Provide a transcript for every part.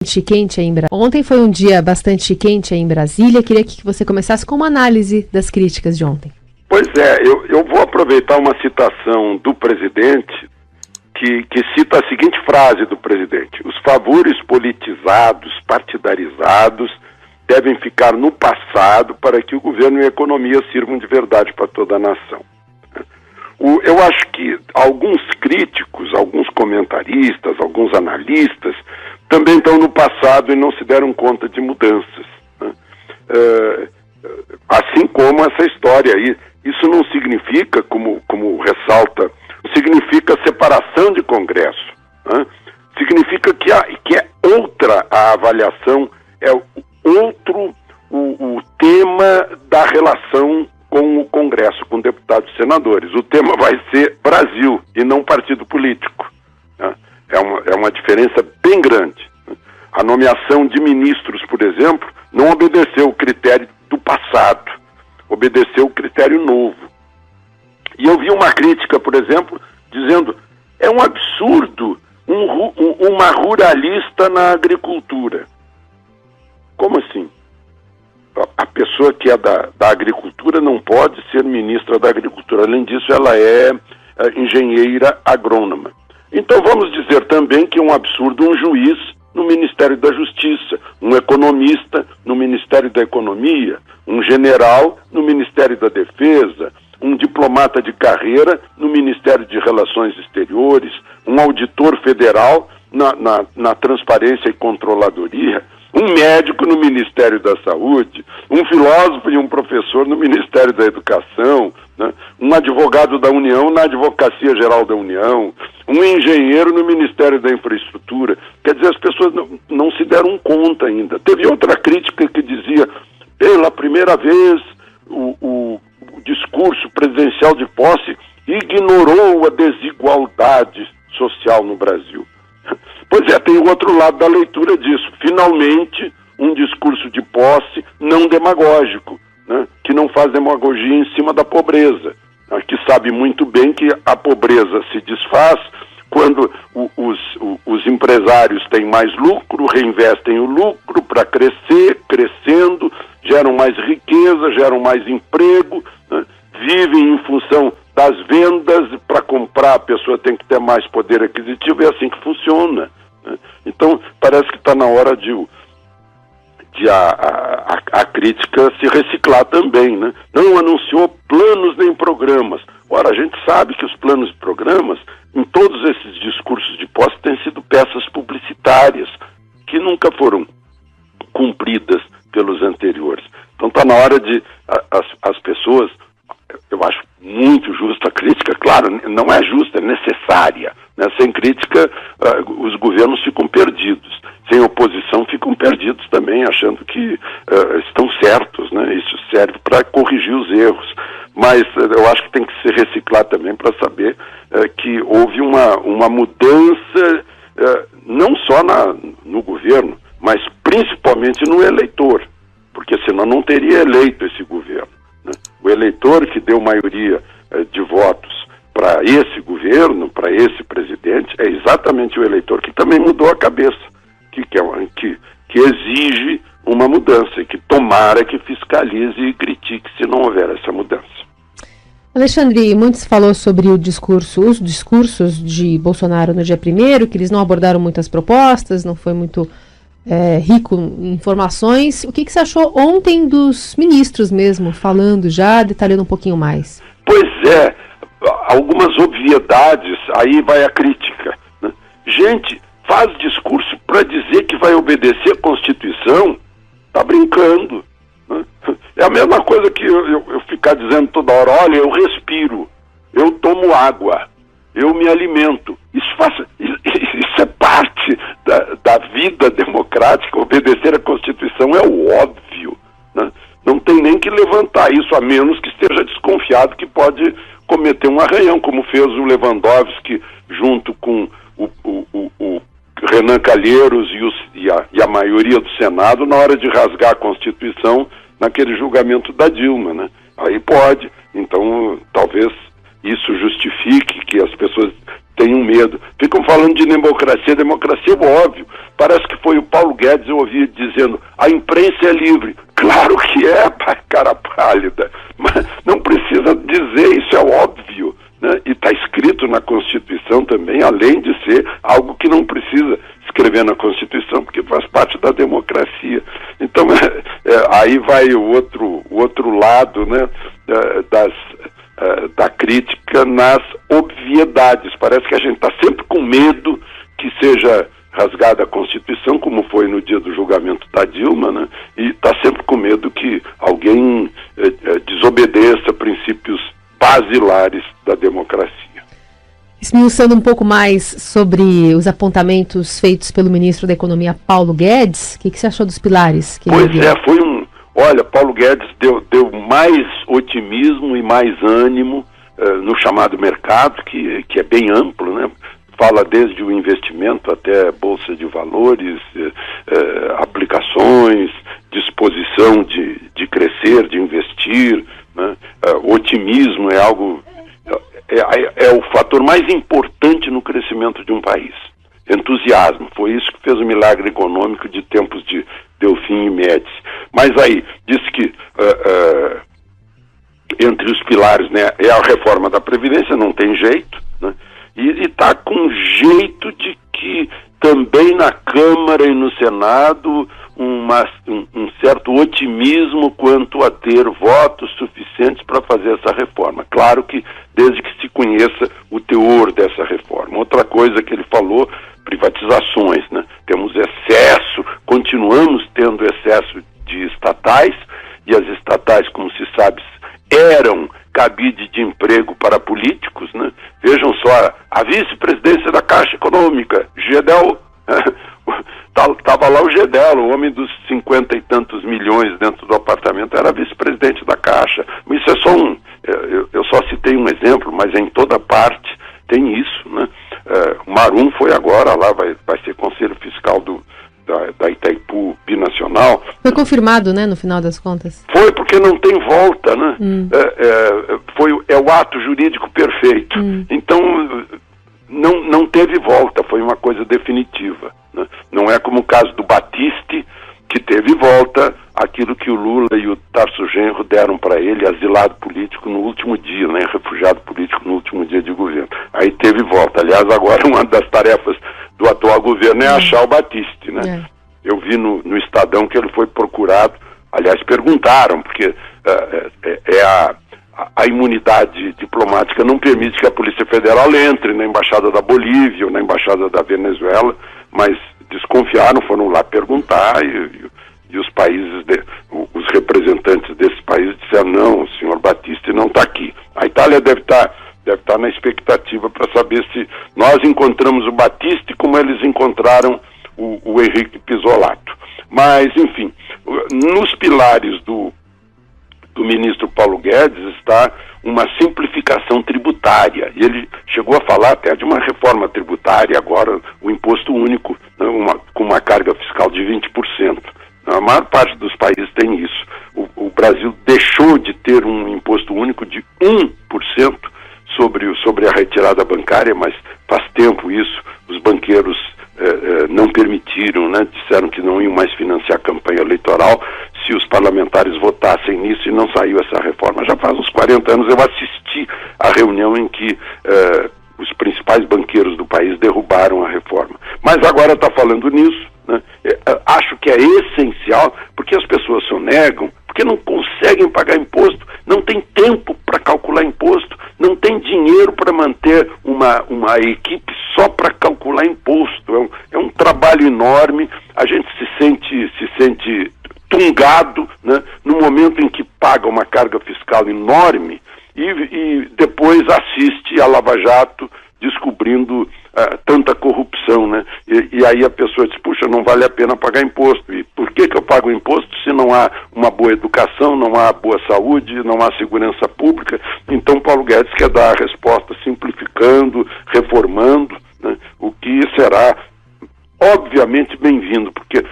Quente aí Ontem foi um dia bastante quente aí em Brasília. Queria que você começasse com uma análise das críticas de ontem. Pois é, eu vou aproveitar uma citação do presidente que cita a seguinte frase do presidente: os favores politizados, partidarizados devem ficar no passado para que o governo e a economia sirvam de verdade para toda a nação. Eu acho que alguns críticos, alguns comentaristas, alguns analistas também estão no passado e não se deram conta de mudanças, né? Assim como essa história aí. Isso não significa, como ressalta, significa separação de Congresso, né? Significa que é outra a avaliação, é outro o tema da relação com o Congresso, com deputados e senadores. O tema vai ser Brasil e não partido político, né? É uma diferença bem grande. A nomeação de ministros, por exemplo, não obedeceu o critério do passado, obedeceu o critério novo. E eu vi uma crítica, por exemplo, dizendo: é um absurdo uma ruralista na agricultura. Como assim? A pessoa que é da agricultura não pode ser ministra da agricultura. Além disso, ela é engenheira agrônoma. Então vamos dizer também que é um absurdo um juiz no Ministério da Justiça, um economista no Ministério da Economia, um general no Ministério da Defesa, um diplomata de carreira no Ministério de Relações Exteriores, um auditor federal na Transparência e Controladoria, um médico no Ministério da Saúde, um filósofo e um professor no Ministério da Educação, né? Um advogado da União na Advocacia Geral da União, um engenheiro no Ministério da Infraestrutura. Quer dizer, as pessoas não se deram conta ainda. Teve outra crítica que dizia: pela primeira vez o discurso presidencial de posse ignorou a desigualdade social no Brasil. Pois é, tem o outro lado da leitura disso. Finalmente, um discurso de posse não demagógico, né? Que não faz demagogia em cima da pobreza, né? Que sabe muito bem que a pobreza se desfaz quando os empresários têm mais lucro, reinvestem o lucro para crescer, crescendo, geram mais riqueza, geram mais emprego, né? Vivem em função das vendas. Para comprar a pessoa tem que ter mais poder aquisitivo, é assim que funciona, né? Então parece que está na hora de a crítica se reciclar também, né? Não anunciou planos nem programas. Ora, a gente sabe que os planos e programas, em todos esses discursos de posse, têm sido peças publicitárias que nunca foram cumpridas pelos anteriores. Então está na hora de as pessoas. Eu acho muito justa a crítica, claro, não é justa, é necessária, né? Sem crítica, os governos ficam perdidos. Sem oposição, ficam perdidos também, achando que estão certos, né? Isso serve para corrigir os erros. Mas eu acho que tem que se reciclar também para saber que houve uma mudança, não só no governo, mas principalmente no eleitor, porque senão não teria eleito esse governo. O eleitor que deu maioria de votos para esse governo, para esse presidente, é exatamente o eleitor que também mudou a cabeça, que exige uma mudança e que tomara que fiscalize e critique se não houver essa mudança. Alexandre, muito se falou sobre os discursos de Bolsonaro no dia 1º, que eles não abordaram muitas propostas, não foi muito rico em informações. O que você achou ontem dos ministros mesmo, falando já, detalhando um pouquinho mais? Pois é, algumas obviedades, aí vai a crítica, né? Gente, faz discurso para dizer que vai obedecer a Constituição, tá brincando, né? É a mesma coisa que eu ficar dizendo toda hora: olha, eu respiro, eu tomo água, eu me alimento. Isso é parte da vida democrática. Obedecer a Constituição é o óbvio, né? Não tem nem que levantar isso, a menos que esteja desconfiado que pode cometer um arranhão, como fez o Lewandowski junto com o Renan Calheiros e a maioria do Senado na hora de rasgar a Constituição naquele julgamento da Dilma, né? Aí pode. Então, talvez isso justifique que as pessoas tenham medo. Ficam falando de democracia óbvio. Parece que foi o Paulo Guedes, eu ouvi dizendo, a imprensa é livre. Claro que é, cara pálida, mas não precisa dizer, isso é óbvio, né? E está escrito na Constituição também, além de ser algo que não precisa escrever na Constituição, porque faz parte da democracia. Então, aí vai o outro lado, né, da crítica nas obviedades. Parece que a gente está sempre com medo que seja rasgada a Constituição, como foi no dia do julgamento da Dilma, né? E está sempre com medo que alguém desobedeça princípios basilares da democracia. Esmiuçando um pouco mais sobre os apontamentos feitos pelo ministro da Economia, Paulo Guedes, o que você achou dos pilares? Olha, Paulo Guedes deu mais otimismo e mais ânimo no chamado mercado, que é bem amplo, né? Fala desde o investimento até bolsa de valores, aplicações, disposição de crescer, de investir, né? Otimismo é algo, é o fator mais importante no crescimento de um país. Entusiasmo, foi isso que fez o milagre econômico de tempos de Delfim e Médici. Mas aí, disse que entre os pilares, né, é a reforma da Previdência, não tem jeito, né? E está com jeito de que também na Câmara e no Senado um certo otimismo quanto a ter votos suficientes para fazer essa reforma. Claro que desde que se conheça o teor dessa reforma. Outra coisa que ele falou, privatizações, né? Temos excesso, continuamos tendo excesso de estatais, e as estatais, como se sabe, eram cabide de emprego para políticos, né? Vejam só, a vice-presidência da Caixa Econômica, Gedel, estava lá o Gedel, o homem dos 50 e tantos milhões dentro do apartamento, era vice-presidente da Caixa. Isso é só eu só citei um exemplo, mas em toda parte tem isso, né? O Marum foi agora lá, vai ser conselho fiscal da Itaipu Binacional. Foi confirmado, né, no final das contas? Foi, porque não tem volta, né? É o ato jurídico perfeito. Então, não teve volta, foi uma coisa definitiva, né? Não é como o caso do Batiste, que teve volta, aquilo que o Lula e o Tarso Genro deram para ele, asilado político no último dia, né? Refugiado político no último dia de governo. Aí teve volta. Aliás, agora uma das tarefas do atual governo é achar o Batiste, né? Eu vi no Estadão que ele foi procurado, aliás, perguntaram, porque a imunidade diplomática não permite que a Polícia Federal entre na Embaixada da Bolívia ou na Embaixada da Venezuela, mas desconfiaram, foram lá perguntar e os países, os representantes desses países disseram, não, o senhor Batiste não está aqui. A Itália deve estar na expectativa para saber se nós encontramos o Batiste como eles encontraram o Henrique Pisolato. Mas, enfim, nos pilares do ministro Paulo Guedes está uma simplificação tributária. E ele chegou a falar até de uma reforma tributária, agora o imposto único, né, com uma carga fiscal de 20%. A maior parte dos países tem isso. O Brasil deixou de ter um imposto único de 1% sobre a retirada bancária, mas faz tempo isso, os banqueiros não permitiram, né? Disseram que não iam mais financiar a campanha eleitoral se os parlamentares votassem nisso, e não saiu essa reforma. Já faz uns 40 anos eu assisti à reunião em que os principais banqueiros do país derrubaram a reforma. Mas agora está falando nisso, né? Acho que é essencial, porque as pessoas sonegam, porque não conseguem pagar imposto, não tem tempo para calcular imposto, não tem dinheiro para manter uma equipe só para calcular imposto. É um trabalho enorme, a gente se sente tungado, né, no momento em que paga uma carga fiscal enorme e depois assiste a Lava Jato descobrindo tanta corrupção, né? E aí a pessoa diz, puxa, não vale a pena pagar imposto. E por que eu pago imposto se não há uma boa educação, não há boa saúde, não há segurança pública? Então Paulo Guedes quer dar a resposta simplificando, reformando, né? O que será obviamente bem-vindo, porque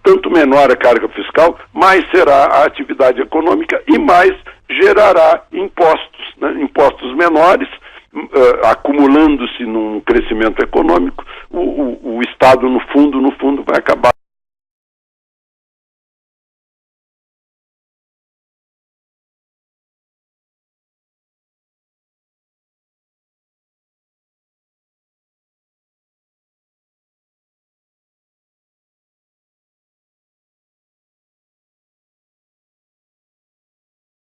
tanto menor a carga fiscal, mais será a atividade econômica e mais gerará impostos, né? Impostos menores acumulando-se num crescimento econômico, o Estado, no fundo, vai acabar